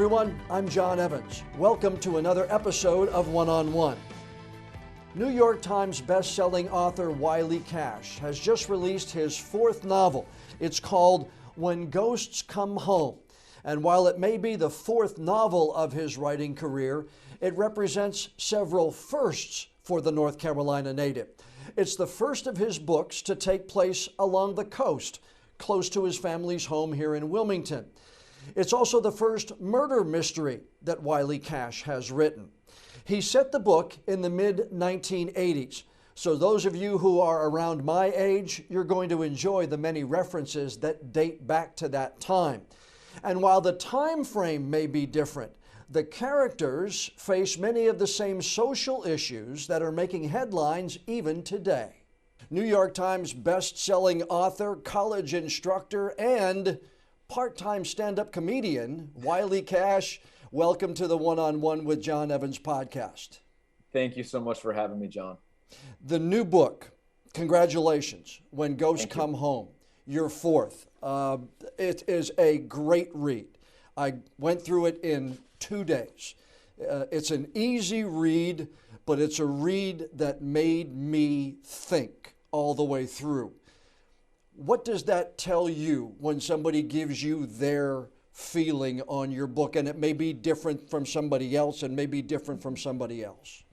everyone, I'm John Evans. Welcome to another episode of One on One. New York Times best-selling author Wiley Cash has just released his fourth novel. It's called When Ghosts Come Home. And while it may be the fourth novel of his writing career, it represents several firsts for the North Carolina native. It's the first of his books to take place along the coast, close to his family's home here in Wilmington. It's also the first murder mystery that Wiley Cash has written. He set the book in the mid-1980s. So those of you who are around my age, you're going to enjoy the many references that date back to that time. And while the time frame may be different, the characters face many of the same social issues that are making headlines even today. New York Times best-selling author, college instructor, and part-time stand-up comedian, Wiley Cash, welcome to the One-on-One with John Evans podcast. Thank you so much for having me, John. The new book, congratulations, When Ghosts Come Home, your fourth. It is a great read. I went through it in 2 days. It's an easy read, but it's a read that made me think all the way through. What does that tell you when somebody gives you their feeling on your book, and it may be different from somebody else and may be different from somebody else?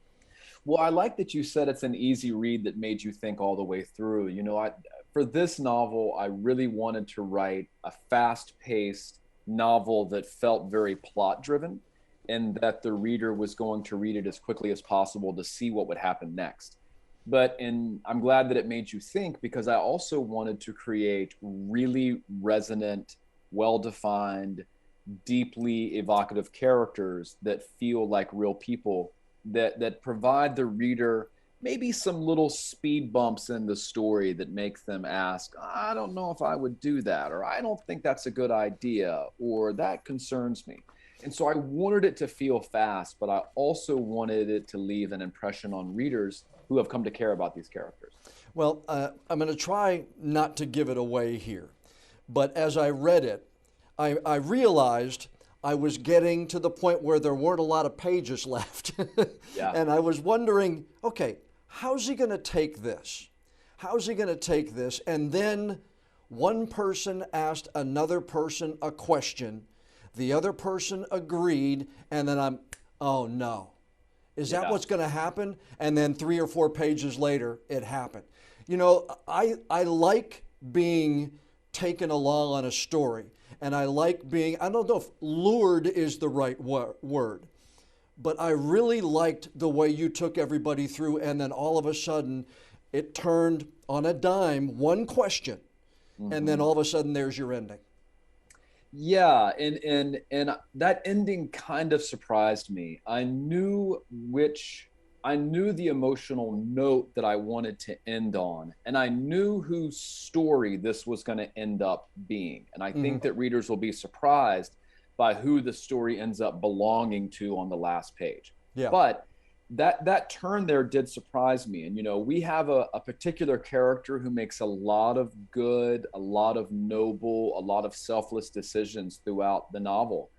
Well, I like that you said it's an easy read that made you think all the way through. You know, for this novel, I really wanted to write a fast-paced novel that felt very plot-driven, and that the reader was going to read it as quickly as possible to see what would happen next. I'm glad that it made you think, because I also wanted to create really resonant, well-defined, deeply evocative characters that feel like real people, that provide the reader maybe some little speed bumps in the story that make them ask, I don't know if I would do that, or I don't think that's a good idea, or that concerns me. And so I wanted it to feel fast, but I also wanted it to leave an impression on readers who have come to care about these characters. Well, I'm going to try not to give it away here, but as I read it, I realized I was getting to the point where there weren't a lot of pages left. Yeah. And I was wondering, okay, how's he going to take this? How's he going to take this? And then one person asked another person a question, the other person agreed, and then oh no. Is that what's going to happen? And then 3 or 4 pages later, it happened. You know, I like being taken along on a story. And I like being, I don't know if lured is the right word, but I really liked the way you took everybody through, and then all of a sudden it turned on a dime, one question, and then all of a sudden there's your ending. Yeah, and that ending kind of surprised me. I knew the emotional note that I wanted to end on, and I knew whose story this was going to end up being. And I think that readers will be surprised by who the story ends up belonging to on the last page. Yeah. But that turn there did surprise me. And, you know, we have a particular character who makes a lot of good, a lot of noble, a lot of selfless decisions throughout the novel.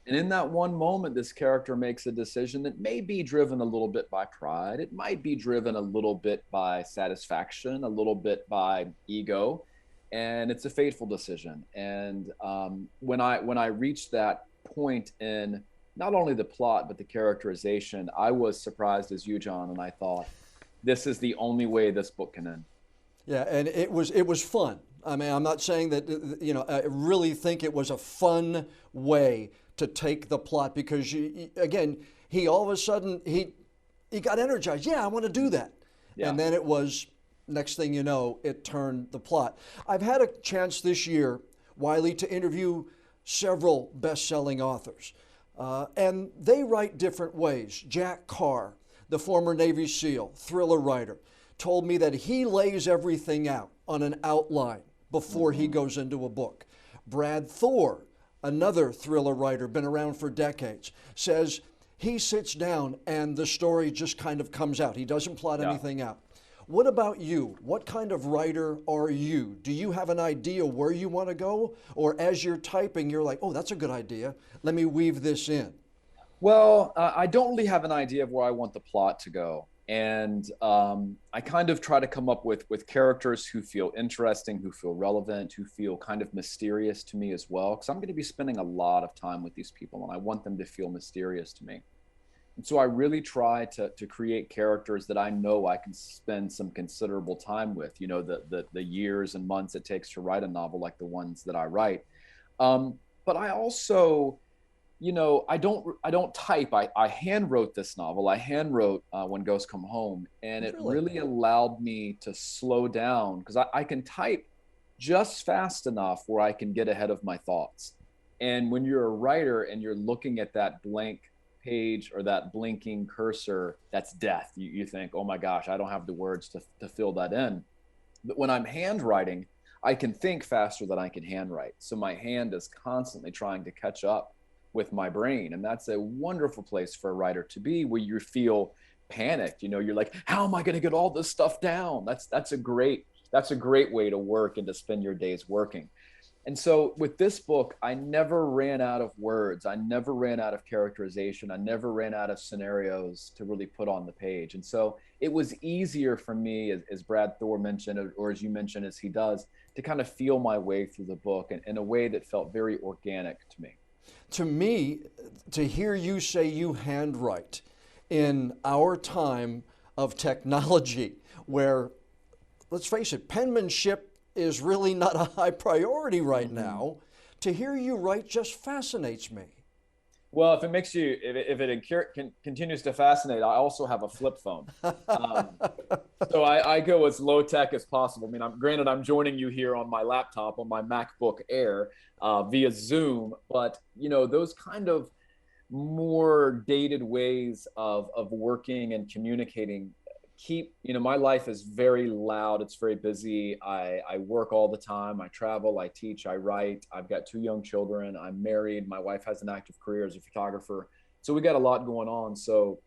And in that one moment, this character makes a decision that may be driven a little bit by pride. It might be driven a little bit by satisfaction, a little bit by ego, and it's a fateful decision. And when I reached that point in not only the plot, but the characterization, I was surprised as you, John, and I thought, this is the only way this book can end. Yeah, and it was fun. I mean, I'm not saying that, you know, I really think it was a fun way to take the plot, because again, he all of a sudden, he got energized. Yeah, I want to do that. Yeah. And then it was, next thing you know, it turned the plot. I've had a chance this year, Wiley, to interview several best-selling authors. And they write different ways. Jack Carr, the former Navy SEAL, thriller writer, told me that he lays everything out on an outline before he goes into a book. Brad Thor, another thriller writer, been around for decades, says he sits down and the story just kind of comes out. He doesn't plot anything out. What about you? What kind of writer are you? Do you have an idea where you want to go? Or as you're typing, you're like, oh, that's a good idea. Let me weave this in. Well, I don't really have an idea of where I want the plot to go. And I kind of try to come up with characters who feel interesting, who feel relevant, who feel kind of mysterious to me as well. Because I'm going to be spending a lot of time with these people, and I want them to feel mysterious to me. And so I really try to create characters that I know I can spend some considerable time with, you know, the years and months it takes to write a novel like the ones that I write. But I also, you know, I don't type. I hand wrote this novel. I hand wrote When Ghosts Come Home, and it really allowed me to slow down because I can type just fast enough where I can get ahead of my thoughts. And when you're a writer and you're looking at that blank page or that blinking cursor, that's death. You think, oh my gosh, I don't have the words to fill that in. But when I'm handwriting, I can think faster than I can handwrite. So my hand is constantly trying to catch up with my brain. And that's a wonderful place for a writer to be, where you feel panicked. You know, you're like, how am I going to get all this stuff down? That's a great way to work and to spend your days working. And so with this book, I never ran out of words. I never ran out of characterization. I never ran out of scenarios to really put on the page. And so it was easier for me, as Brad Thor mentioned, or as you mentioned, as he does, to kind of feel my way through the book in a way that felt very organic to me. To me, to hear you say you handwrite in our time of technology where, let's face it, penmanship is really not a high priority right now, to hear you write just fascinates me. Well, if it makes you, if it continues to fascinate, I also have a flip phone. So I go as low tech as possible. I mean, granted, I'm joining you here on my laptop, on my MacBook Air via Zoom, but you know, those kind of more dated ways of working and communicating you know, my life is very loud. It's very busy. I work all the time. I travel, I teach, I write. I've got 2 young children. I'm married. My wife has an active career as a photographer. So we got a lot going on. So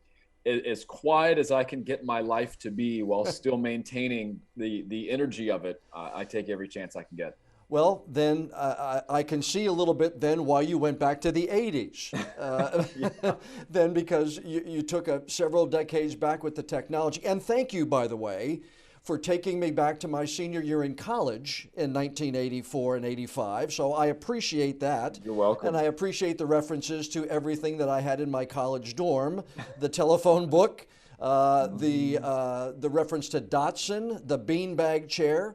as quiet as I can get my life to be while still maintaining the energy of it, I take every chance I can get. Well, then I can see a little bit then why you went back to the 80s. Then because you took several decades back with the technology. And thank you, by the way, for taking me back to my senior year in college in 1984 and 85. So I appreciate that. You're welcome. And I appreciate the references to everything that I had in my college dorm, the telephone book, the reference to Datsun, the beanbag chair.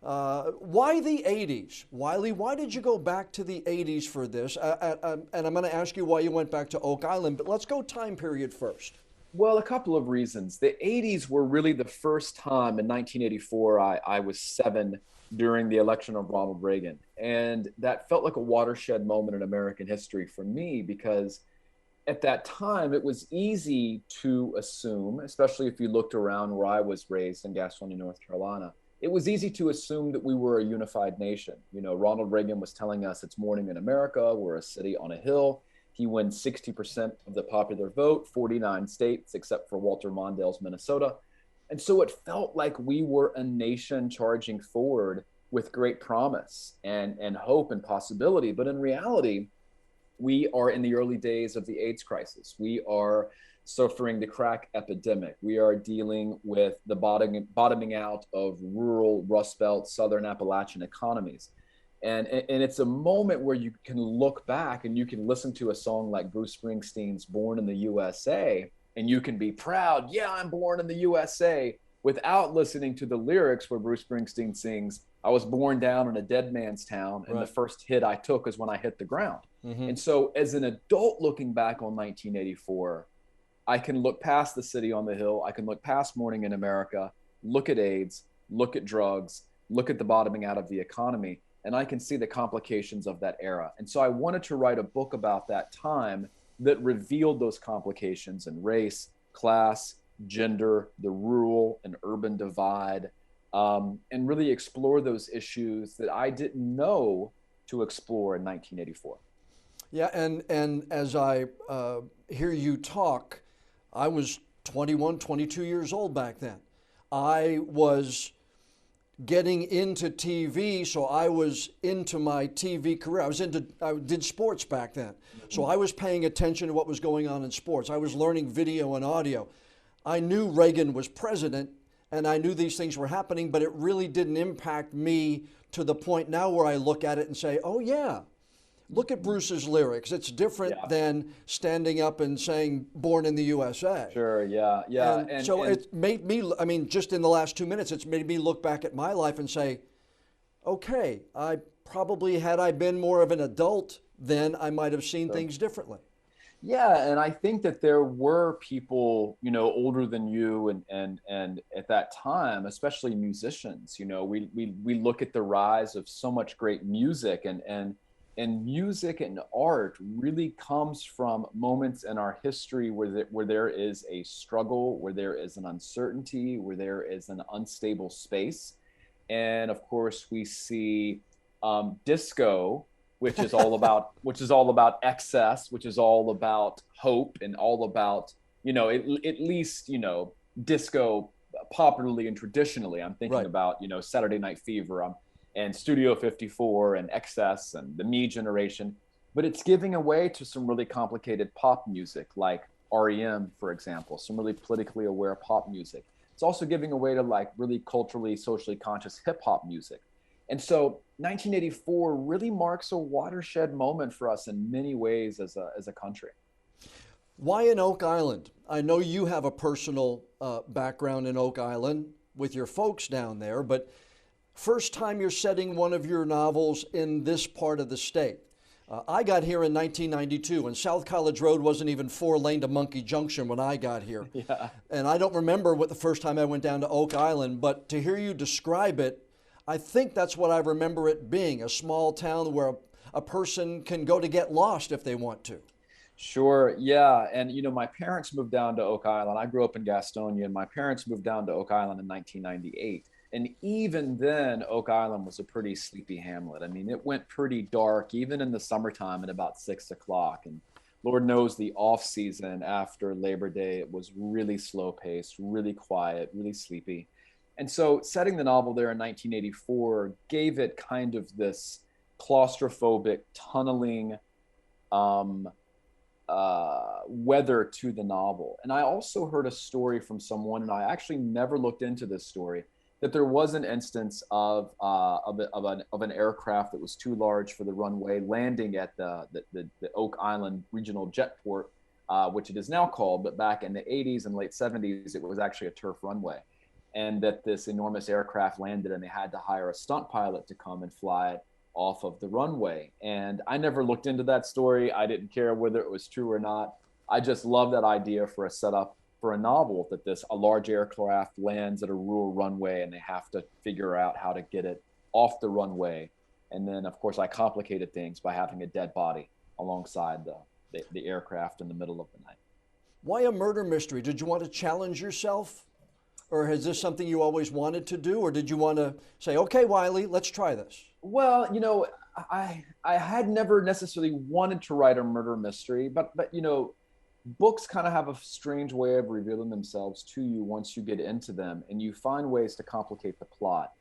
Why the 80s? Wiley, why did you go back to the 80s for this? And I'm going to ask you why you went back to Oak Island, but let's go time period first. Well, a couple of reasons. The 80s were really the first time in 1984 I was 7 during the election of Ronald Reagan. And that felt like a watershed moment in American history for me, because at that time it was easy to assume, especially if you looked around where I was raised in Gastonia, North Carolina, it was easy to assume that we were a unified nation. You know, Ronald Reagan was telling us it's morning in America, we're a city on a hill. He wins 60% of the popular vote, 49 states, except for Walter Mondale's Minnesota. And so it felt like we were a nation charging forward with great promise and hope and possibility. But in reality, we are in the early days of the AIDS crisis. We are suffering the crack epidemic. We are dealing with the bottoming out of rural Rust Belt, Southern Appalachian economies. And it's a moment where you can look back and you can listen to a song like Bruce Springsteen's Born in the USA, and you can be proud, yeah, I'm born in the USA, without listening to the lyrics where Bruce Springsteen sings, I was born down in a dead man's town, and the first hit I took is when I hit the ground. And so as an adult looking back on 1984, I can look past the city on the hill. I can look past Morning in America, look at AIDS, look at drugs, look at the bottoming out of the economy, and I can see the complications of that era. And so I wanted to write a book about that time that revealed those complications in race, class, gender, the rural and urban divide, and really explore those issues that I didn't know to explore in 1984. Yeah, and as I hear you talk, I was 21, 22 years old back then. I was getting into TV, so I was into my TV career. I did sports back then. So I was paying attention to what was going on in sports. I was learning video and audio. I knew Reagan was president, and I knew these things were happening, but it really didn't impact me to the point now where I look at it and say, oh yeah, look at Bruce's lyrics. It's different than standing up and saying "Born in the USA." Sure, yeah. And so it made me, I mean, just in the last 2 minutes, it's made me look back at my life and say, okay, I probably, had I been more of an adult then, I might have seen things differently. Yeah, and I think that there were people, older than you, and at that time, especially musicians. We look at the rise of so much great music, and music and art really comes from moments in our history where there is a struggle, where there is an uncertainty, where there is an unstable space. And of course, we see disco, which is all about excess, which is all about hope, and all about, at least, disco popularly and traditionally. I'm thinking about, Saturday Night Fever, and Studio 54 and Excess and the Me Generation. But it's giving away to some really complicated pop music, like REM, for example, some really politically aware pop music. It's also giving away to like really culturally, socially conscious hip hop music. And so 1984 really marks a watershed moment for us in many ways as a country. Why in Oak Island? I know you have a personal background in Oak Island with your folks down there, but first time you're setting one of your novels in this part of the state. I got here in 1992, and South College Road wasn't even 4-lane to Monkey Junction when I got here. Yeah. And I don't remember what the first time I went down to Oak Island, but to hear you describe it, I think that's what I remember it being, a small town where a person can go to get lost if they want to. Sure, yeah. And, my parents moved down to Oak Island. I grew up in Gastonia, and my parents moved down to Oak Island in 1998. And even then, Oak Island was a pretty sleepy hamlet. I mean, it went pretty dark, even in the summertime at about 6 o'clock. And Lord knows the off season after Labor Day, it was really slow paced, really quiet, really sleepy. And so setting the novel there in 1984 gave it kind of this claustrophobic, tunneling weather to the novel. And I also heard a story from someone, and I actually never looked into this story, that there was an instance of an aircraft that was too large for the runway landing at the Oak Island Regional Jetport, which it is now called, but back in the 80s and late 70s, it was actually a turf runway. And that this enormous aircraft landed, and they had to hire a stunt pilot to come and fly it off of the runway. And I never looked into that story. I didn't care whether it was true or not. I just love that idea for a setup for a novel, that a large aircraft lands at a rural runway and they have to figure out how to get it off the runway. And then, of course, I complicated things by having a dead body alongside the aircraft in the middle of the night. Why a murder mystery? Did you want to challenge yourself? Or is this something you always wanted to do? Or did you want to say, okay, Wiley, let's try this? Well, I had never necessarily wanted to write a murder mystery, but books kind of have a strange way of revealing themselves to you once you get into them, and you find ways to complicate the plot.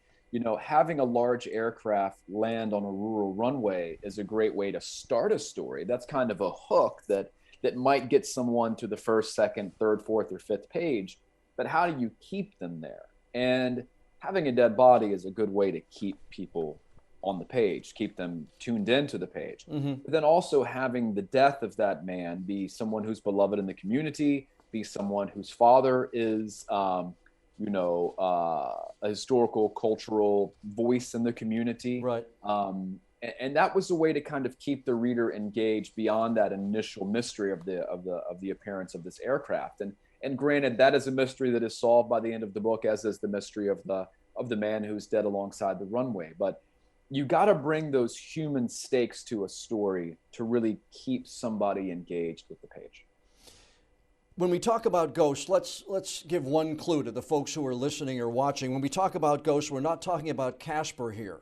Having a large aircraft land on a rural runway is a great way to start a story. That's kind of a hook that might get someone to the first, second, third, fourth, or fifth page. But how do you keep them there? And having a dead body is a good way to keep people on the page, keep them tuned into the page. Mm-hmm. But then also having the death of that man be someone who's beloved in the community, be someone whose father is, a historical, cultural voice in the community. Right. And that was a way to kind of keep the reader engaged beyond that initial mystery of the appearance of this aircraft. And granted, that is a mystery that is solved by the end of the book, as is the mystery of the man who's dead alongside the runway. But you got to bring those human stakes to a story to really keep somebody engaged with the page. When we talk about ghosts, let's give one clue to the folks who are listening or watching. When we talk about ghosts, we're not talking about Casper here.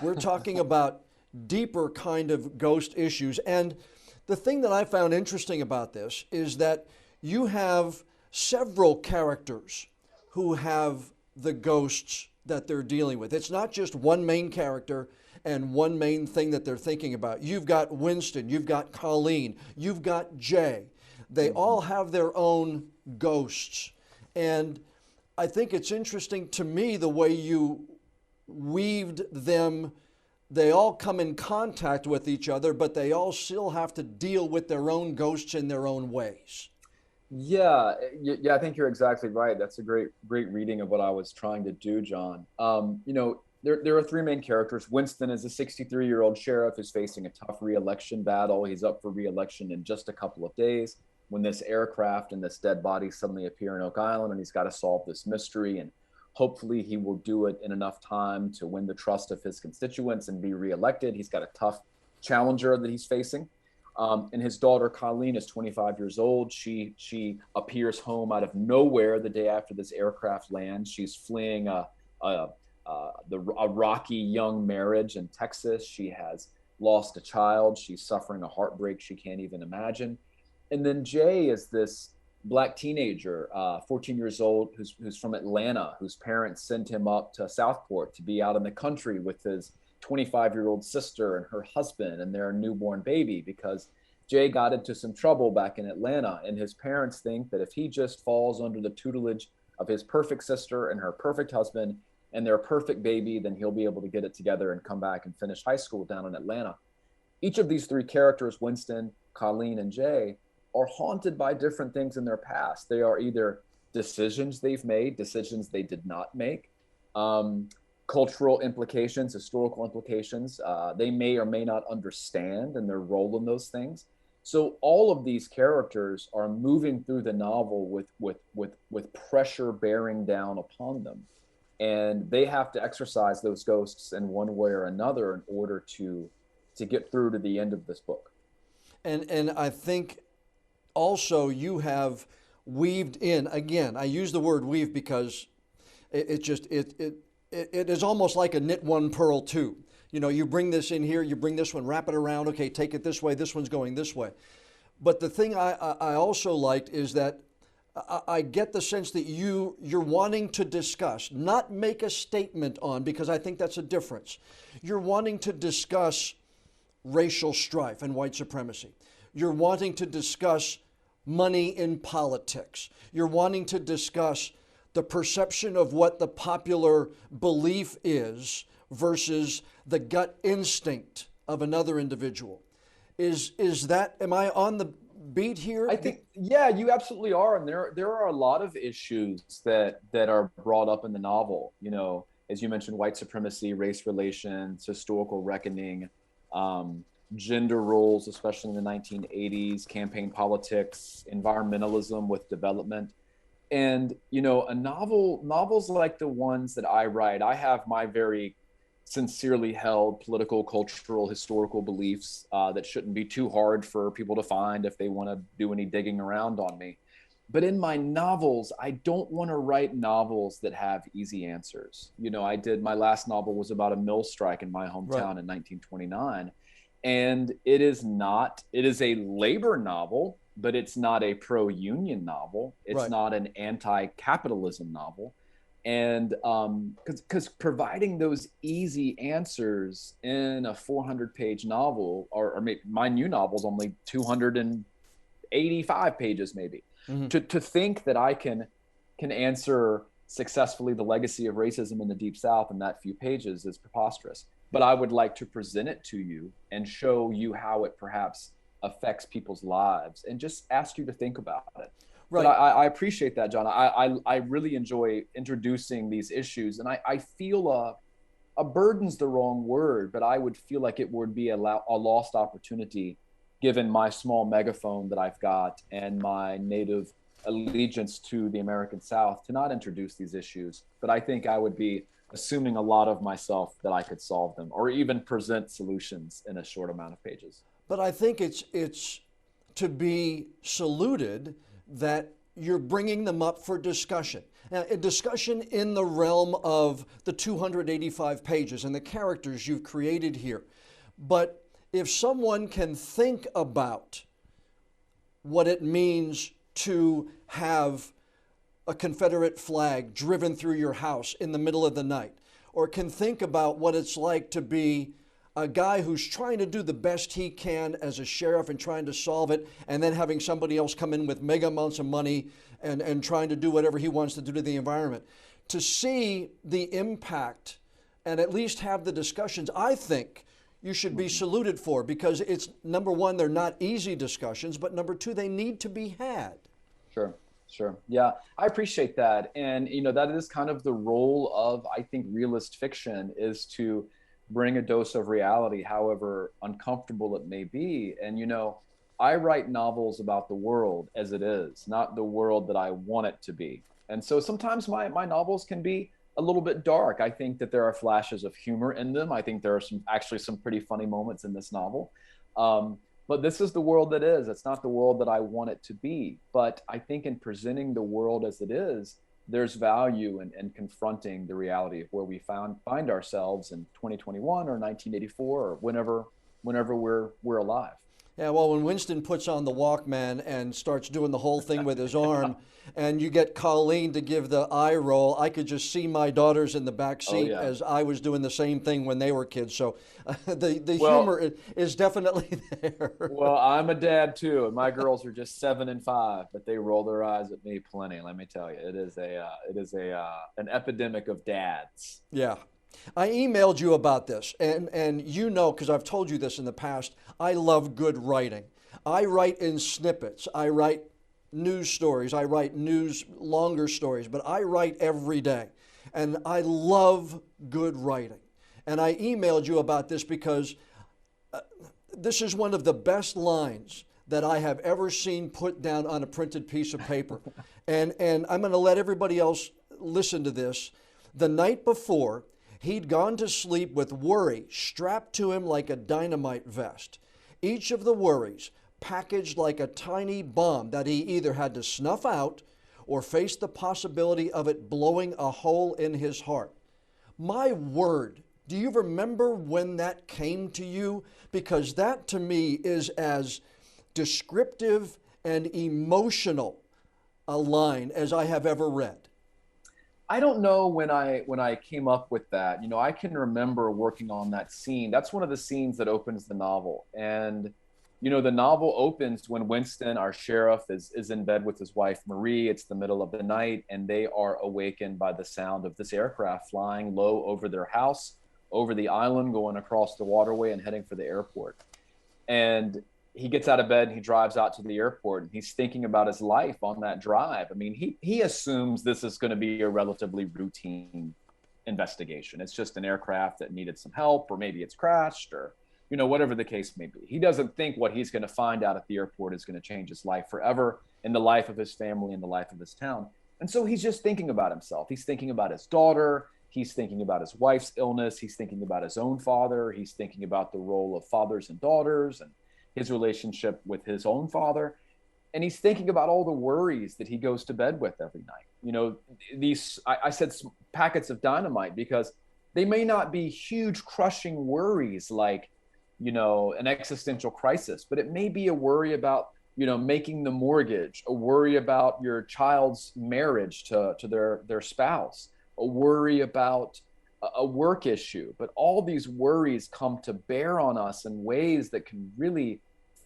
We're talking about deeper kind of ghost issues. And the thing that I found interesting about this is that you have several characters who have the ghosts that they're dealing with. It's not just one main character and one main thing that they're thinking about. You've got Winston, you've got Colleen, you've got Jay. They all have their own ghosts. And I think it's interesting to me the way you weaved them. They all come in contact with each other, but they all still have to deal with their own ghosts in their own ways. Yeah, I think you're exactly right. That's a great reading of what I was trying to do, John. There are three main characters. Winston is a 63-year-old sheriff who's facing a tough re-election battle. He's up for re-election in just a couple of days when this aircraft and this dead body suddenly appear in Oak Island, and he's got to solve this mystery. And hopefully he will do it in enough time to win the trust of his constituents and be re-elected. He's got a tough challenger that he's facing. And his daughter, Colleen, is 25 years old. She appears home out of nowhere the day after this aircraft lands. She's fleeing a rocky young marriage in Texas. She has lost a child. She's suffering a heartbreak she can't even imagine. And then Jay is this Black teenager, 14 years old, who's from Atlanta, whose parents sent him up to Southport to be out in the country with his 25-year-old sister and her husband and their newborn baby, because Jay got into some trouble back in Atlanta, and his parents think that if he just falls under the tutelage of his perfect sister and her perfect husband and their perfect baby, then he'll be able to get it together and come back and finish high school down in Atlanta. Each of these three characters, Winston, Colleen, and Jay, are haunted by different things in their past. They are either decisions they've made, decisions they did not make, cultural implications, historical implications. They may or may not understand and their role in those things. So all of these characters are moving through the novel with pressure bearing down upon them. And they have to exercise those ghosts in one way or another in order to get through to the end of this book. And I think also you have weaved in, again, I use the word weave because it is almost like a knit one, purl two. You know, you bring this in here, you bring this one, wrap it around, okay, take it this way, this one's going this way. But the thing I also liked is that I get the sense that you're wanting to discuss, not make a statement on, because I think that's a difference. You're wanting to discuss racial strife and white supremacy. You're wanting to discuss money in politics. You're wanting to discuss the perception of what the popular belief is versus the gut instinct of another individual. Is that, am I on the beat here? I think, yeah, you absolutely are. And there are a lot of issues that are brought up in the novel, you know, as you mentioned, white supremacy, race relations, historical reckoning, gender roles, especially in the 1980s, campaign politics, environmentalism with development. And, you know, novels like the ones that I write, I have my very sincerely held political, cultural, historical beliefs that shouldn't be too hard for people to find if they want to do any digging around on me. But in my novels, I don't want to write novels that have easy answers. You know, my last novel was about a mill strike in my hometown in 1929. And it is a labor novel, but it's not a pro-union novel. It's not an anti-capitalism novel. And because providing those easy answers in a 400-page novel, or maybe my new novel's only 285 pages maybe, to think that I can answer successfully the legacy of racism in the Deep South in that few pages is preposterous. But I would like to present it to you and show you how it perhaps affects people's lives and just ask you to think about it. Right. But I appreciate that, John. I really enjoy introducing these issues, and I feel a burden's the wrong word, but I would feel like it would be a lost opportunity given my small megaphone that I've got and my native allegiance to the American South to not introduce these issues. But I think I would be assuming a lot of myself that I could solve them or even present solutions in a short amount of pages. But I think it's to be saluted that you're bringing them up for discussion. Now, a discussion in the realm of the 285 pages and the characters you've created here. But if someone can think about what it means to have a Confederate flag driven through your house in the middle of the night, or can think about what it's like to be a guy who's trying to do the best he can as a sheriff and trying to solve it, and then having somebody else come in with mega amounts of money and trying to do whatever he wants to do to the environment. To see the impact and at least have the discussions, I think you should be saluted for, because it's, number one, they're not easy discussions, but number two, they need to be had. Sure. Sure. Yeah, I appreciate that. And, that is kind of the role of, I think, realist fiction, is to bring a dose of reality, however uncomfortable it may be. And, I write novels about the world as it is, not the world that I want it to be. And so sometimes my novels can be a little bit dark. I think that there are flashes of humor in them. I think there are some pretty funny moments in this novel. But this is the world that is. It's not the world that I want it to be. But I think in presenting the world as it is, there's value in confronting the reality of where we find ourselves in 2021 or 1984 or whenever we're alive. Yeah, well, when Winston puts on the Walkman and starts doing the whole thing with his arm, and you get Colleen to give the eye roll, I could just see my daughters in the back seat as I was doing the same thing when they were kids. So the humor is definitely there. Well, I'm a dad too, and my girls are just 7 and 5, but they roll their eyes at me plenty. Let me tell you, it is an epidemic of dads. Yeah. I emailed you about this, and because I've told you this in the past, I love good writing. I write in snippets. I write news stories. I write longer stories, but I write every day, and I love good writing. And I emailed you about this because this is one of the best lines that I have ever seen put down on a printed piece of paper. and I'm going to let everybody else listen to this. The night before, he'd gone to sleep with worry strapped to him like a dynamite vest. Each of the worries packaged like a tiny bomb that he either had to snuff out or face the possibility of it blowing a hole in his heart. My word, do you remember when that came to you? Because that to me is as descriptive and emotional a line as I have ever read. I don't know when I came up with that. I can remember working on that scene. That's one of the scenes that opens the novel. And, the novel opens when Winston, our sheriff, is in bed with his wife, Marie. It's the middle of the night, and they are awakened by the sound of this aircraft flying low over their house, over the island, going across the waterway and heading for the airport. And he gets out of bed and he drives out to the airport, and he's thinking about his life on that drive. I mean, he assumes this is going to be a relatively routine investigation. It's just an aircraft that needed some help, or maybe it's crashed, or, whatever the case may be. He doesn't think what he's going to find out at the airport is going to change his life forever, in the life of his family, in the life of his town. And so he's just thinking about himself. He's thinking about his daughter. He's thinking about his wife's illness. He's thinking about his own father. He's thinking about the role of fathers and daughters, and his relationship with his own father. And he's thinking about all the worries that he goes to bed with every night. I said packets of dynamite because they may not be huge crushing worries like, an existential crisis, but it may be a worry about, making the mortgage, a worry about your child's marriage to their spouse, a worry about a work issue. But all these worries come to bear on us in ways that can really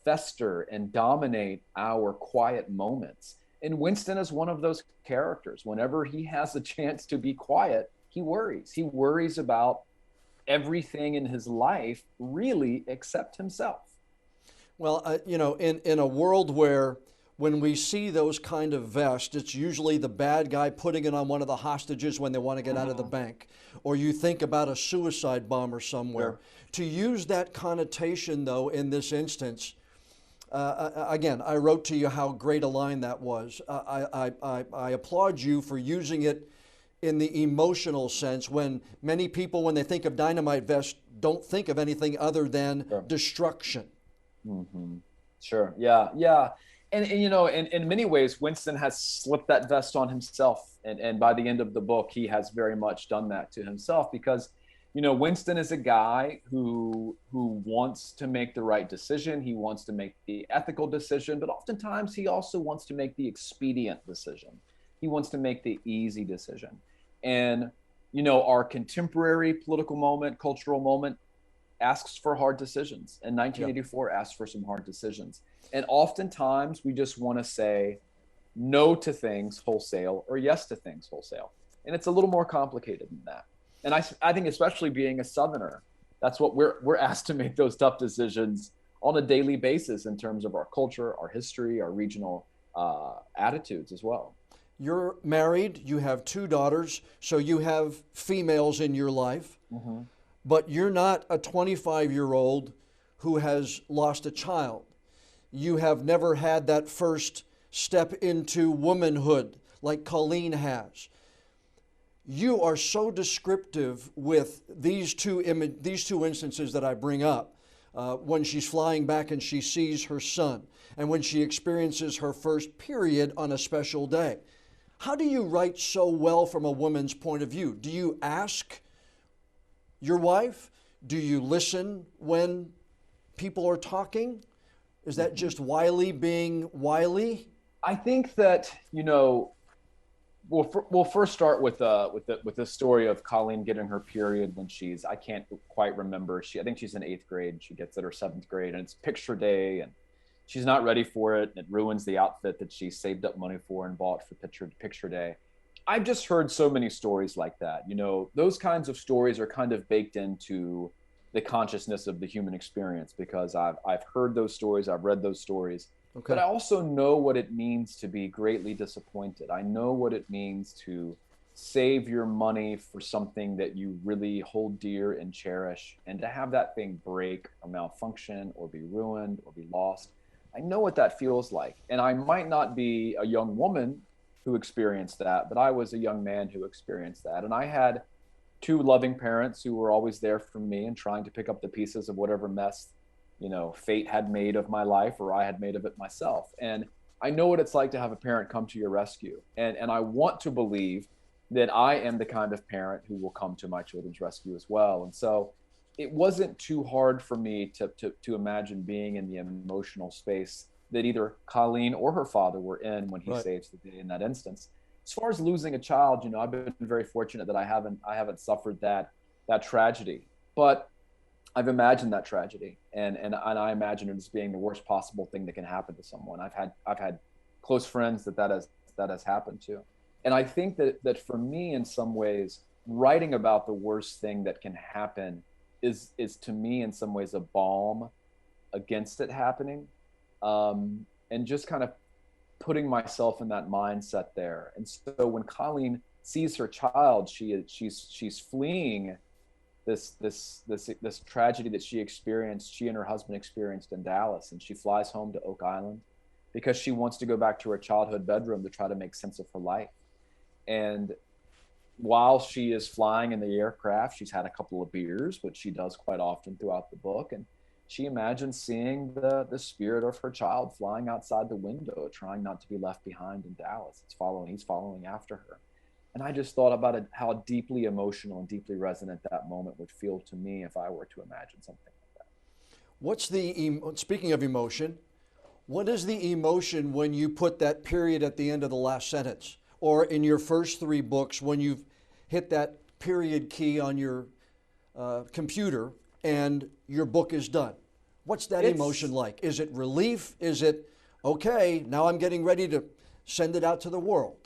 fester and dominate our quiet moments. And Winston is one of those characters. Whenever he has a chance to be quiet, he worries. He worries about everything in his life, really, except himself. Well, in a world where when we see those kind of vests, it's usually the bad guy putting it on one of the hostages when they want to get out of the bank, or you think about a suicide bomber somewhere. Sure. To use that connotation, though, in this instance, again, I wrote to you how great a line that was. I applaud you for using it in the emotional sense, when many people, when they think of dynamite vest, don't think of anything other than destruction. Mm-hmm. Sure. Yeah. And in many ways, Winston has slipped that vest on himself. And by the end of the book, he has very much done that to himself, because, Winston is a guy who wants to make the right decision. He wants to make the ethical decision, but oftentimes he also wants to make the expedient decision. He wants to make the easy decision. And, you know, our contemporary political moment, cultural moment asks for hard decisions. And 1984 asked for some hard decisions. And oftentimes we just want to say no to things wholesale or yes to things wholesale. And it's a little more complicated than that. And I think especially being a Southerner, that's what we're asked to make those tough decisions on a daily basis in terms of our culture, our history, our regional attitudes as well. You're married, you have 2 daughters, so you have females in your life, but you're not a 25-year-old who has lost a child. You have never had that first step into womanhood like Colleen has. You are so descriptive with these two instances that I bring up. When she's flying back and she sees her son, and when she experiences her first period on a special day. How do you write so well from a woman's point of view? Do you ask your wife? Do you listen when people are talking? Is that just Wiley being Wiley? I think that, you know, we'll first start with the story of Colleen getting her period when she's, I can't quite remember. I think she's in 8th grade. She gets it, or 7th grade, and it's picture day, and she's not ready for it. And it ruins the outfit that she saved up money for and bought for picture day. I've just heard so many stories like that. You know, those kinds of stories are kind of baked into the consciousness of the human experience, because I've heard those stories, I've read those stories. Okay. But I also know what it means to be greatly disappointed. I know what it means to save your money for something that you really hold dear and cherish, and to have that thing break or malfunction or be ruined or be lost. I know what that feels like. And I might not be a young woman who experienced that, but I was a young man who experienced that. And I had 2 loving parents who were always there for me and trying to pick up the pieces of whatever mess, you know, fate had made of my life, or I had made of it myself. And I know what it's like to have a parent come to your rescue. And I want to believe that I am the kind of parent who will come to my children's rescue as well. And so it wasn't too hard for me to imagine being in the emotional space that either Colleen or her father were in when he saves the day in that instance. As far as losing a child, you know, I've been very fortunate that I haven't suffered that tragedy. But I've imagined that tragedy, and I imagine it as being the worst possible thing that can happen to someone. I've had close friends that has happened to, and I think that for me, in some ways, writing about the worst thing that can happen is to me in some ways a balm against it happening, and just kind of putting myself in that mindset there. And so when Colleen sees her child, she's fleeing this tragedy that she and her husband experienced in Dallas, and she flies home to Oak Island because she wants to go back to her childhood bedroom to try to make sense of her life. And while she is flying in the aircraft, she's had a couple of beers, which she does quite often throughout the book, and she imagines seeing the spirit of her child flying outside the window, trying not to be left behind in Dallas. He's following after her. And I just thought about how deeply emotional and deeply resonant that moment would feel to me if I were to imagine something like that. Speaking of emotion, what is the emotion when you put that period at the end of the last sentence? Or in your first 3 books, when you've hit that period key on your computer and your book is done? What's that emotion like? Is it relief? Is it, okay, now I'm getting ready to send it out to the world?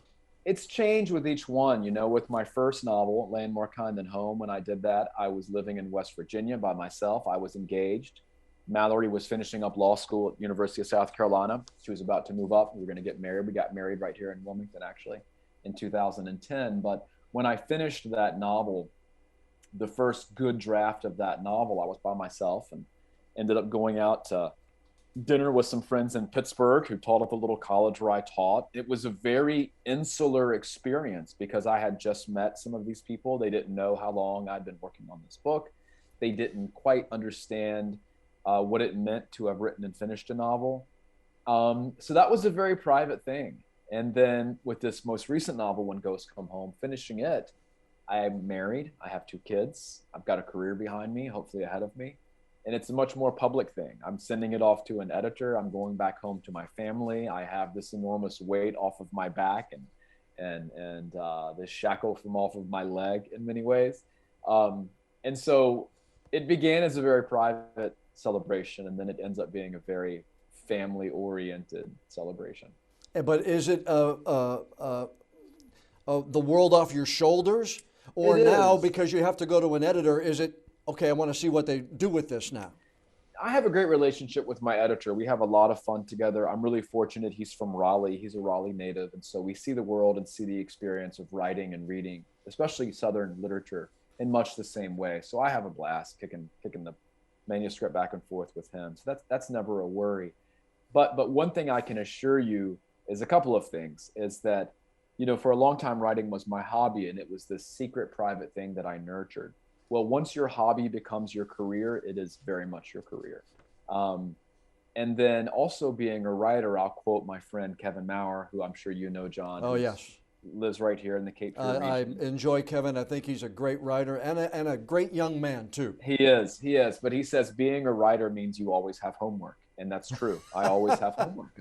It's changed with each one. You know, with my first novel, Land More Kind Than Home, when I did that, I was living in West Virginia by myself. I was engaged. Mallory was finishing up law school at the University of South Carolina. She was about to move up. We were going to get married. We got married right here in Wilmington, actually, in 2010. But when I finished that novel, the first good draft of that novel, I was by myself and ended up going out to dinner with some friends in Pittsburgh who taught at the little college where I taught. It was a very insular experience because I had just met some of these people. They didn't know how long I'd been working on this book. They didn't quite understand what it meant to have written and finished a novel. So that was a very private thing. And then with this most recent novel, When Ghosts Come Home, finishing it, I'm married. I have 2 kids. I've got a career behind me, hopefully ahead of me. And it's a much more public thing. I'm sending it off to an editor. I'm going back home to my family. I have this enormous weight off of my back. And and the shackle from off of my leg in many ways. And so it began as a very private celebration, and then it ends up being a very family-oriented celebration. But is it the world off your shoulders? Or It now, is. because you have to go to an editor, is it, okay, I want to see what they do with this now? I have a great relationship with my editor. We have a lot of fun together. I'm really fortunate. He's from Raleigh. He's a Raleigh native. And so we see the world and see the experience of writing and reading, especially Southern literature, in much the same way. So I have a blast kicking the manuscript back and forth with him. So that's never a worry. But one thing I can assure you is a couple of things, is that, for a long time, writing was my hobby, and it was this secret private thing that I nurtured. Well, once your hobby becomes your career, it is very much your career. And then also being a writer, I'll quote my friend Kevin Maurer, who I'm sure you know, John. Oh, yes. Lives right here in the Cape Fear I region. enjoy Kevin. I think he's a great writer and a great young man, too. He is. But he says being a writer means you always have homework. And that's true. I always have homework.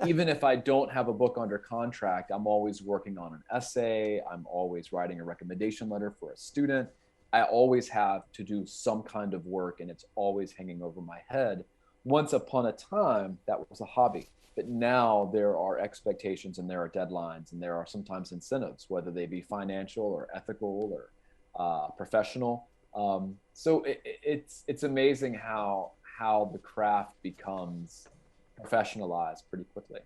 Even if I don't have a book under contract, I'm always working on an essay. I'm always writing a recommendation letter for a student. I always have to do some kind of work, and it's always hanging over my head. Once upon a time, that was a hobby. But now there are expectations and there are deadlines and there are sometimes incentives, whether they be financial or ethical or professional. So it's amazing how the craft becomes professionalized pretty quickly.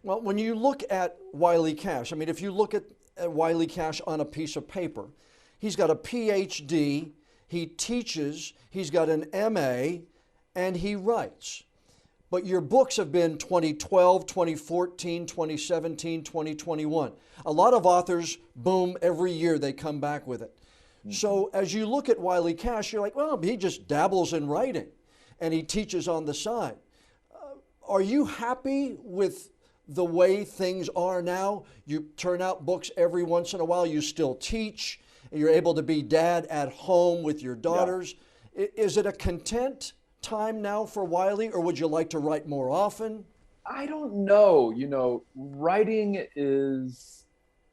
Well, when you look at Wiley Cash, I mean, if you look at Wiley Cash on a piece of paper, he's got a PhD, he teaches, he's got an MA, and he writes. But your books have been 2012, 2014, 2017, 2021. A lot of authors, boom, every year they come back with it. Mm-hmm. So as you look at Wiley Cash, you're like, well, he just dabbles in writing and he teaches on the side. Are you happy with the way things are now? You turn out books every once in a while, you still teach, and you're able to be dad at home with your daughters. Yeah. Is it a content time now for Wiley, or would you like to write more often? I don't know. Writing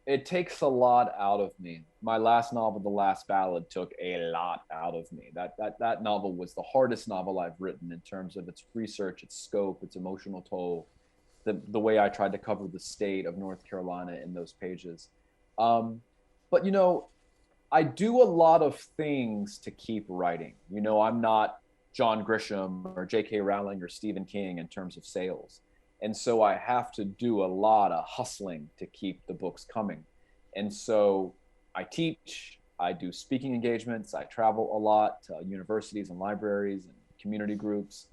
it takes a lot out of me. My last novel, The Last Ballad, took a lot out of me. That novel was the hardest novel I've written in terms of its research, its scope, its emotional toll, the way I tried to cover the state of North Carolina in those pages. But I do a lot of things to keep writing. I'm not John Grisham or J.K. Rowling or Stephen King in terms of sales. And so I have to do a lot of hustling to keep the books coming. And so I teach, I do speaking engagements, I travel a lot to universities and libraries and community groups.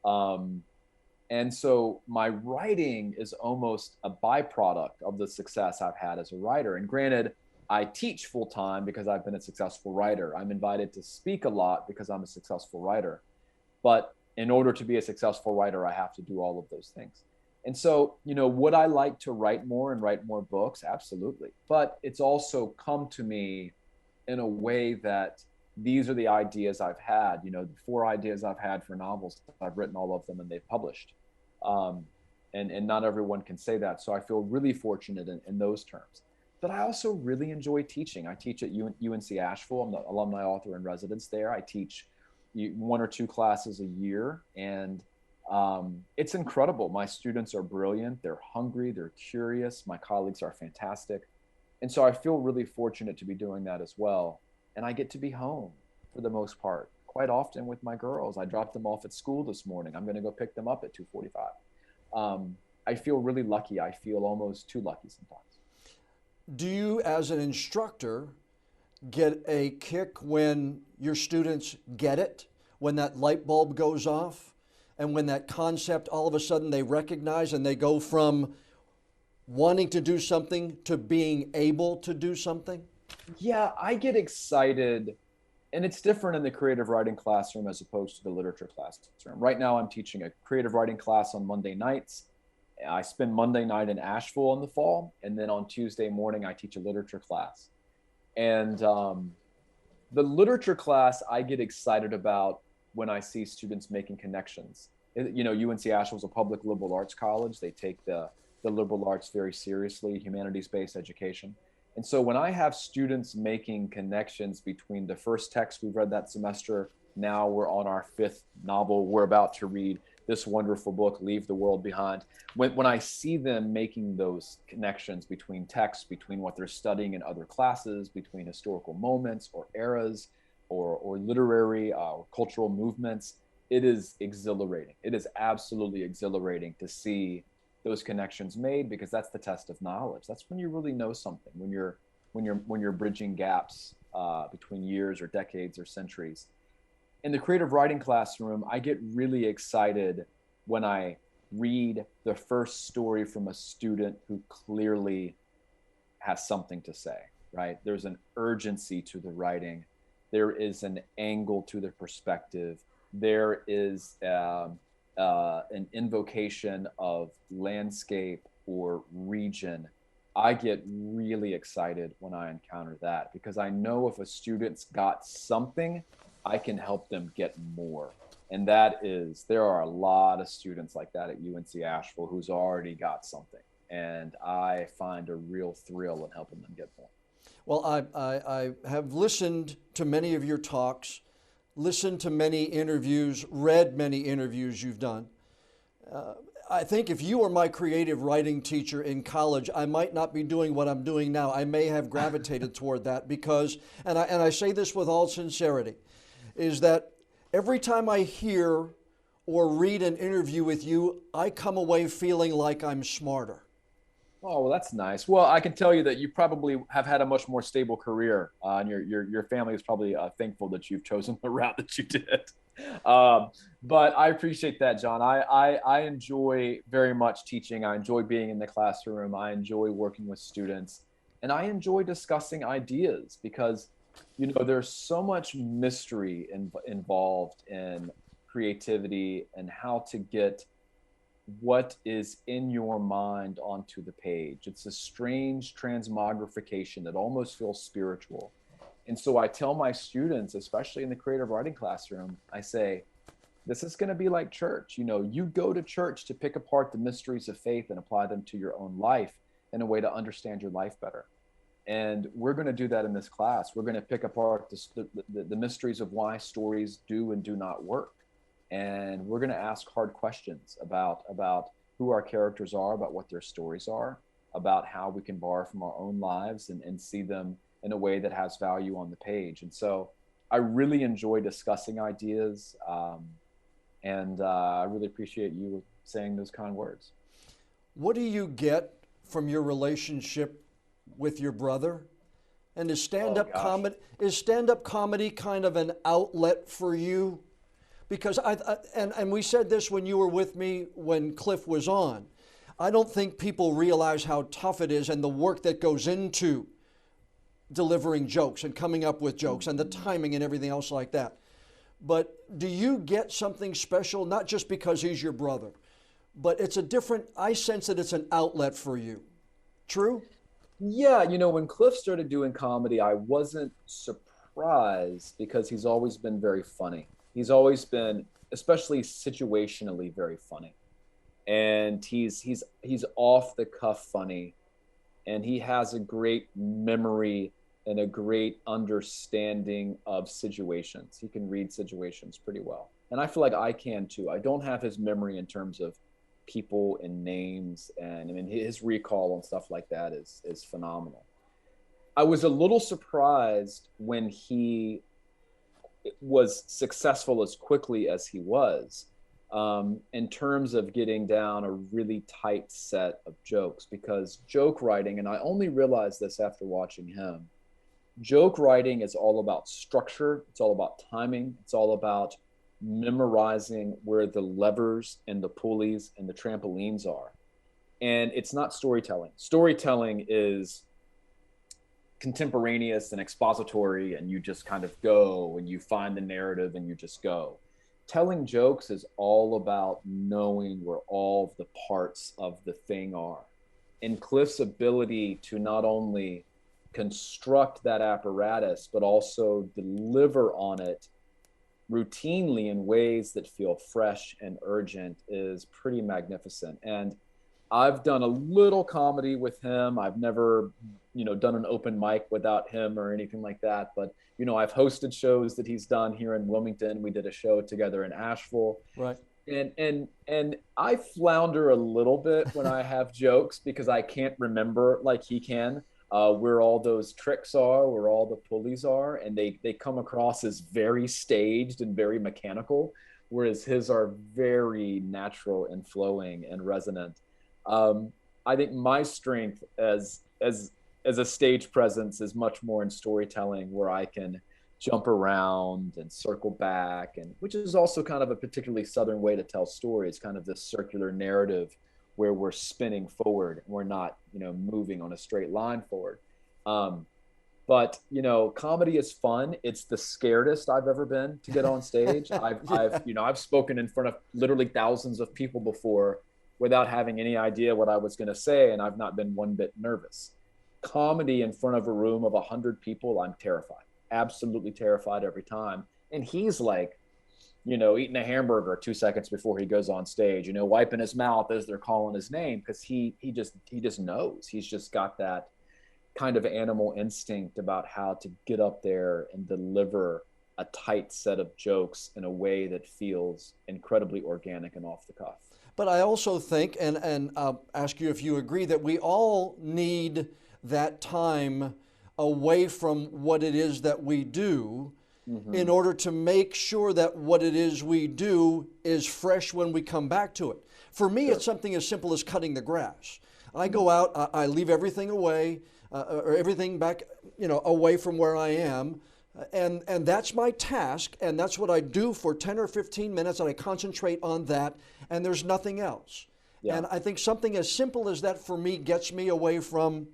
And so my writing is almost a byproduct of the success I've had as a writer. And granted, I teach full time because I've been a successful writer. I'm invited to speak a lot because I'm a successful writer. But in order to be a successful writer, I have to do all of those things. And so, would I like to write more and write more books? Absolutely. But it's also come to me in a way that these are the ideas I've had. The 4 ideas I've had for novels, I've written all of them and they've published. And not everyone can say that. So I feel really fortunate in those terms. But I also really enjoy teaching. I teach at UNC Asheville. I'm the alumni author in residence there. I teach 1 or 2 classes a year, and it's incredible. My students are brilliant. They're hungry. They're curious. My colleagues are fantastic. And so I feel really fortunate to be doing that as well. And I get to be home for the most part, quite often with my girls. I dropped them off at school this morning. I'm going to go pick them up at 2:45. I feel really lucky. I feel almost too lucky sometimes. Do you, as an instructor, get a kick when your students get it, when that light bulb goes off, and when that concept all of a sudden they recognize and they go from wanting to do something to being able to do something? Yeah, I get excited, and it's different in the creative writing classroom as opposed to the literature classroom. Right now, I'm teaching a creative writing class on Monday nights. I spend Monday night in Asheville in the fall, and then on Tuesday morning, I teach a literature class. And the literature class I get excited about when I see students making connections. UNC Asheville is a public liberal arts college. They take the the liberal arts very seriously, humanities-based education. And so when I have students making connections between the first text we've read that semester, now we're on our fifth novel, we're about to read this wonderful book, Leave the World Behind. When I see them making those connections between texts, between what they're studying in other classes, between historical moments or eras or literary or cultural movements, it is exhilarating. It is absolutely exhilarating to see those connections made, because that's the test of knowledge. That's when you really know something, when you're bridging gaps between years or decades or centuries. In the creative writing classroom, I get really excited when I read the first story from a student who clearly has something to say, right? There's an urgency to the writing. There is an angle to the perspective. There is an invocation of landscape or region. I get really excited when I encounter that, because I know if a student's got something, I can help them get more. And there are a lot of students like that at UNC Asheville who's already got something. And I find a real thrill in helping them get more. Well, I have listened to many of your talks, listened to many interviews, read many interviews you've done. I think if you were my creative writing teacher in college, I might not be doing what I'm doing now. I may have gravitated toward that because, and I say this with all sincerity, is that every time I hear or read an interview with you, I come away feeling like I'm smarter. Oh, well, that's nice. Well, I can tell you that you probably have had a much more stable career, and your family is probably thankful that you've chosen the route that you did. But I appreciate that, John. I enjoy very much teaching. I enjoy being in the classroom. I enjoy working with students, and I enjoy discussing ideas, because there's so much mystery involved in creativity and how to get what is in your mind onto the page. It's a strange transmogrification that almost feels spiritual. And so I tell my students, especially in the creative writing classroom, I say, this is going to be like church. You go to church to pick apart the mysteries of faith and apply them to your own life in a way to understand your life better. And we're going to do that in this class. We're going to pick apart the mysteries of why stories do and do not work. And we're going to ask hard questions about who our characters are, about what their stories are, about how we can borrow from our own lives and see them in a way that has value on the page. And so I really enjoy discussing ideas, and I really appreciate you saying those kind words. What do you get from your relationship with your brother? And is stand-up comedy kind of an outlet for you? Because and we said this when you were with me when Cliff was on. I don't think people realize how tough it is and the work that goes into delivering jokes and coming up with jokes and the timing and everything else like that. But do you get something special, not just because he's your brother, but it's a different, I sense that it's an outlet for you. True? Yeah, when Cliff started doing comedy, I wasn't surprised, because he's always been very funny. He's always been, especially situationally, very funny. And he's off the cuff funny, and he has a great memory and a great understanding of situations. He can read situations pretty well. And I feel like I can too. I don't have his memory in terms of people and names, and I mean his recall and stuff like that is phenomenal. I was a little surprised when he was successful as quickly as he was, in terms of getting down a really tight set of jokes, because joke writing, and I only realized this after watching him, joke writing is all about structure. It's all about timing. It's all about memorizing where the levers and the pulleys and the trampolines are. And it's not storytelling. Storytelling is contemporaneous and expository, and you just kind of go and you find the narrative and you just go. Telling jokes is all about knowing where all the parts of the thing are. And Cliff's ability to not only construct that apparatus, but also deliver on it routinely in ways that feel fresh and urgent is pretty magnificent. And I've done a little comedy with him. I've never, done an open mic without him or anything like that. But, I've hosted shows that he's done here in Wilmington. We did a show together in Asheville. Right. And I flounder a little bit when I have jokes because I can't remember like he can. Where all those tricks are, where all the pulleys are, and they come across as very staged and very mechanical, whereas his are very natural and flowing and resonant. I think my strength as a stage presence is much more in storytelling, where I can jump around and circle back, and which is also kind of a particularly Southern way to tell stories, kind of this circular narrative where we're spinning forward. We're not, moving on a straight line forward. But comedy is fun. It's the scaredest I've ever been to get on stage. I've spoken in front of literally thousands of people before without having any idea what I was going to say, and I've not been one bit nervous. Comedy in front of a room of 100 people, I'm terrified, absolutely terrified every time. And he's like, eating a hamburger 2 seconds before he goes on stage, wiping his mouth as they're calling his name, because he just knows. He's just got that kind of animal instinct about how to get up there and deliver a tight set of jokes in a way that feels incredibly organic and off the cuff. But I also think, and I'll ask you if you agree, that we all need that time away from what it is that we do, in order to make sure that what it is we do is fresh when we come back to it. For me, it's something as simple as cutting the grass. I go out, I leave everything away, or everything back, away from where I am, and that's my task, and that's what I do for 10 or 15 minutes, and I concentrate on that, and there's nothing else. Yeah. And I think something as simple as that for me gets me away from,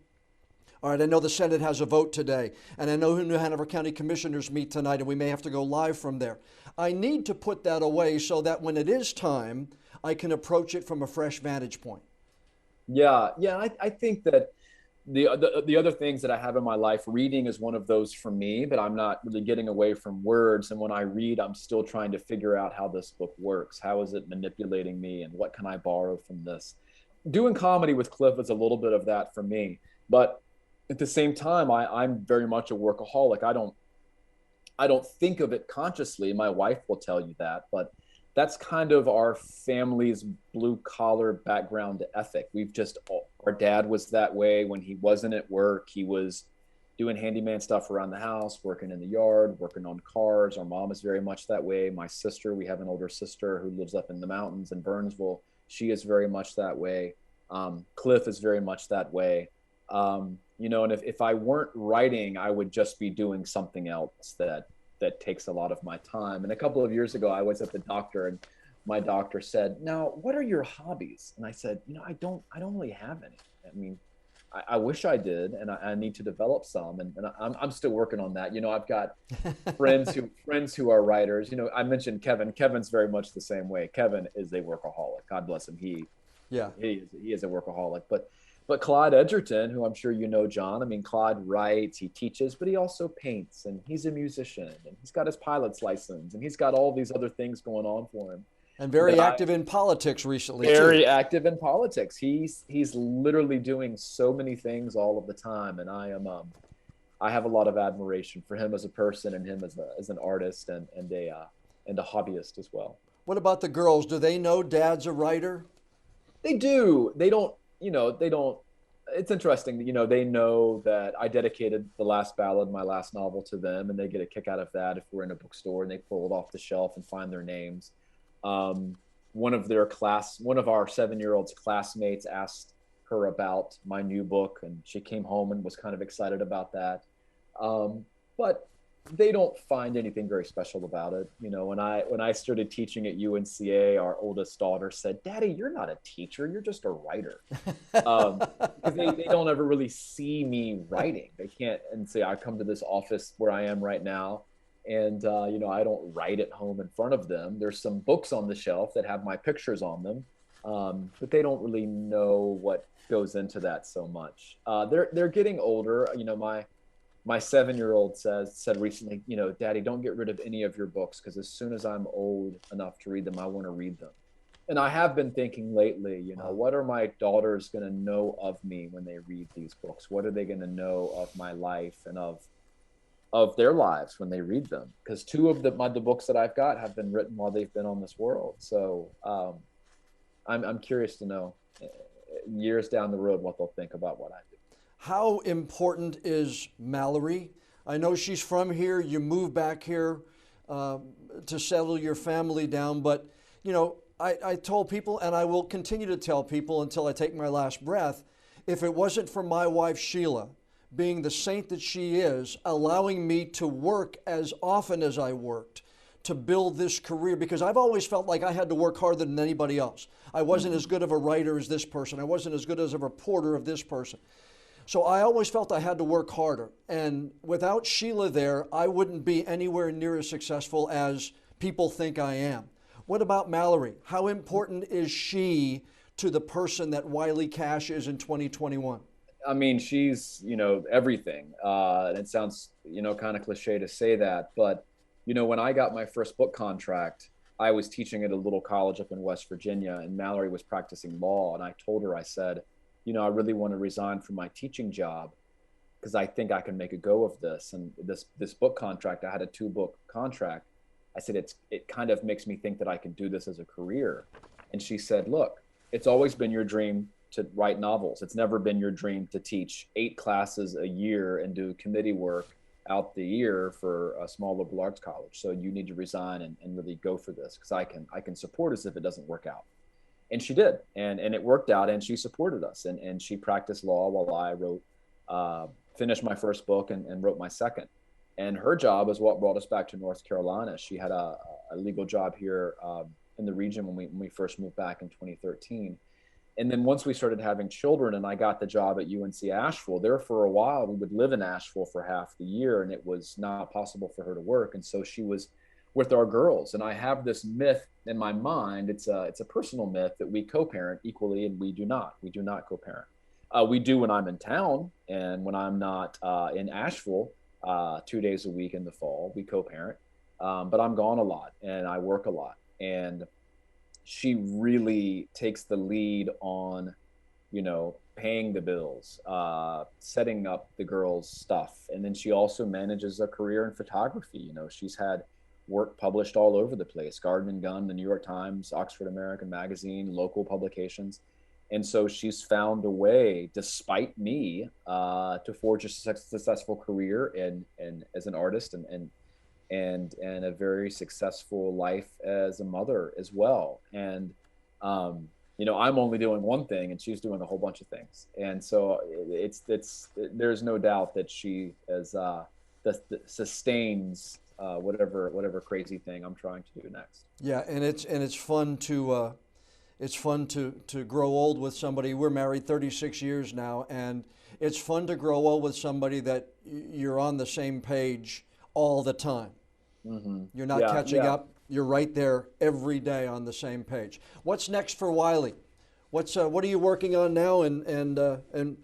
all right, I know the Senate has a vote today, and I know who New Hanover County Commissioners meet tonight, and we may have to go live from there. I need to put that away so that when it is time, I can approach it from a fresh vantage point. Yeah. I think that the other things that I have in my life, reading is one of those for me, but I'm not really getting away from words. And when I read, I'm still trying to figure out how this book works. How is it manipulating me, and what can I borrow from this? Doing comedy with Cliff is a little bit of that for me, but at the same time, I'm very much a workaholic. I don't think of it consciously. My wife will tell you that, but that's kind of our family's blue collar background ethic. Our dad was that way. When he wasn't at work, he was doing handyman stuff around the house, working in the yard, working on cars. Our mom is very much that way. My sister, we have an older sister who lives up in the mountains in Burnsville. She is very much that way. Cliff is very much that way. And if I weren't writing, I would just be doing something else that takes a lot of my time. And a couple of years ago, I was at the doctor, and my doctor said, "Now, what are your hobbies?" And I said, I don't really have any. I mean, I wish I did, and I need to develop some. And I'm still working on that. I've got friends who are writers. I mentioned Kevin. Kevin's very much the same way. Kevin is a workaholic. God bless him. He is a workaholic. But Clyde Edgerton, who I'm sure John, I mean, Clyde writes, he teaches, but he also paints, and he's a musician, and he's got his pilot's license, and he's got all these other things going on for him. And very active in politics recently, Very active in politics. He's literally doing so many things all of the time, and I have a lot of admiration for him as a person, and him as an artist and a hobbyist as well. What about the girls? Do they know Dad's a writer? They do. They don't. It's interesting, they know that I dedicated The Last Ballad, my last novel, to them, and they get a kick out of that if we're in a bookstore and they pull it off the shelf and find their names. One of our 7-year-old's classmates asked her about my new book, and she came home and was kind of excited about that. But they don't find anything very special about it. When I started teaching at UNCA, our oldest daughter said, "Daddy, you're not a teacher, you're just a writer." Because they don't ever really see me writing. They can't, and say I come to this office where I am right now, and I don't write at home in front of them. There's some books on the shelf that have my pictures on them, but they don't really know what goes into that so much. They're getting older. My 7-year-old said recently, "Daddy, don't get rid of any of your books, because as soon as I'm old enough to read them, I want to read them." And I have been thinking lately, what are my daughters going to know of me when they read these books? What are they going to know of my life and of their lives when they read them? Because two of the books that I've got have been written while they've been on this world. So I'm curious to know years down the road what they'll think about what I do. How important is Mallory? I know she's from here. You moved back here to settle your family down, but I told people, and I will continue to tell people until I take my last breath, if it wasn't for my wife Sheila being the saint that she is, allowing me to work as often as I worked to build this career, because I've always felt like I had to work harder than anybody else. I wasn't as good of a writer as this person. I wasn't as good as a reporter of this person. So I always felt I had to work harder. And without Sheila there, I wouldn't be anywhere near as successful as people think I am. What about Mallory? How important is she to the person that Wiley Cash is in 2021? I mean, she's, everything. And it sounds, kind of cliche to say that. But, when I got my first book contract, I was teaching at a little college up in West Virginia, and Mallory was practicing law. And I told her, I said, I really want to resign from my teaching job because I think I can make a go of this. And this book contract, I had a 2-book contract. I said, it kind of makes me think that I can do this as a career. And she said, look, it's always been your dream to write novels. It's never been your dream to teach 8 classes a year and do committee work out the year for a small liberal arts college. So you need to resign and really go for this because I can support us if it doesn't work out. And she did. And it worked out, and she supported us. And she practiced law while I finished my first book and wrote my second. And her job is what brought us back to North Carolina. She had a legal job here in the region when we first moved back in 2013. And then once we started having children and I got the job at UNC Asheville, there for a while, we would live in Asheville for half the year, and it was not possible for her to work. And so she was with our girls. And I have this myth in my mind. It's a personal myth that we co-parent equally, and we do not. We do not co-parent. We do when I'm in town, and when I'm not in Asheville 2 days a week in the fall, we co-parent. But I'm gone a lot and I work a lot. And she really takes the lead on, paying the bills, setting up the girls' stuff. And then she also manages a career in photography. She's had work published all over the place, Garden and Gun, the New York Times, Oxford American Magazine, local publications. And so she's found a way, despite me, to forge a successful career and as an artist and a very successful life as a mother as well. And I'm only doing one thing, and she's doing a whole bunch of things. And so there's no doubt that she sustains whatever crazy thing I'm trying to do next. Yeah, and it's fun to. It's fun to grow old with somebody. We're married 36 years now, and it's fun to grow old with somebody that you're on the same page all the time. Mm-hmm. You're not catching up. You're right there every day on the same page. What's next for Wiley? What are you working on now, and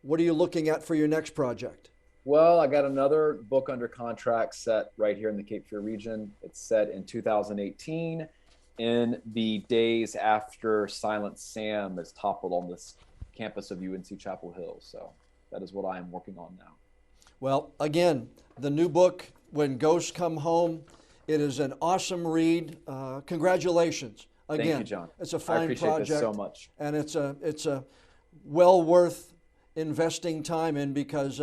what are you looking at for your next project? Well, I got another book under contract set right here in the Cape Fear region. It's set in 2018. In the days after Silent Sam is toppled on this campus of UNC Chapel Hill. So that is what I am working on now. Well, again, the new book, When Ghosts Come Home, it is an awesome read. Congratulations. Again, thank you, John. It's a fine project. I appreciate this so much. And it's a well worth investing time in, because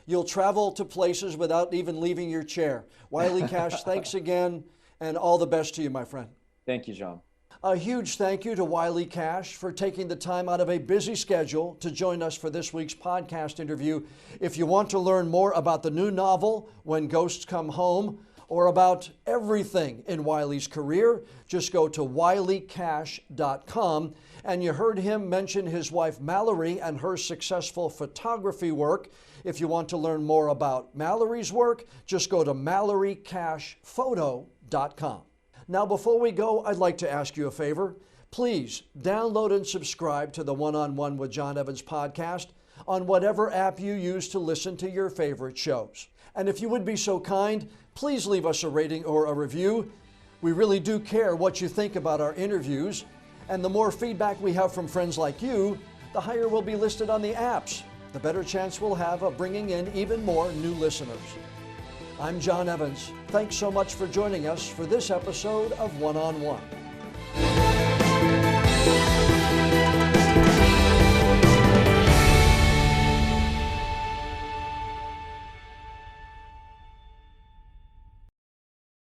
you'll travel to places without even leaving your chair. Wiley Cash, thanks again, and all the best to you, my friend. Thank you, John. A huge thank you to Wiley Cash for taking the time out of a busy schedule to join us for this week's podcast interview. If you want to learn more about the new novel, When Ghosts Come Home, or about everything in Wiley's career, just go to wileycash.com. And you heard him mention his wife Mallory and her successful photography work. If you want to learn more about Mallory's work, just go to mallorycashphoto.com. Now, before we go, I'd like to ask you a favor. Please download and subscribe to the One-on-One with John Evans podcast on whatever app you use to listen to your favorite shows. And if you would be so kind, please leave us a rating or a review. We really do care what you think about our interviews. And the more feedback we have from friends like you, the higher we'll be listed on the apps, the better chance we'll have of bringing in even more new listeners. I'm John Evans. Thanks so much for joining us for this episode of One on One.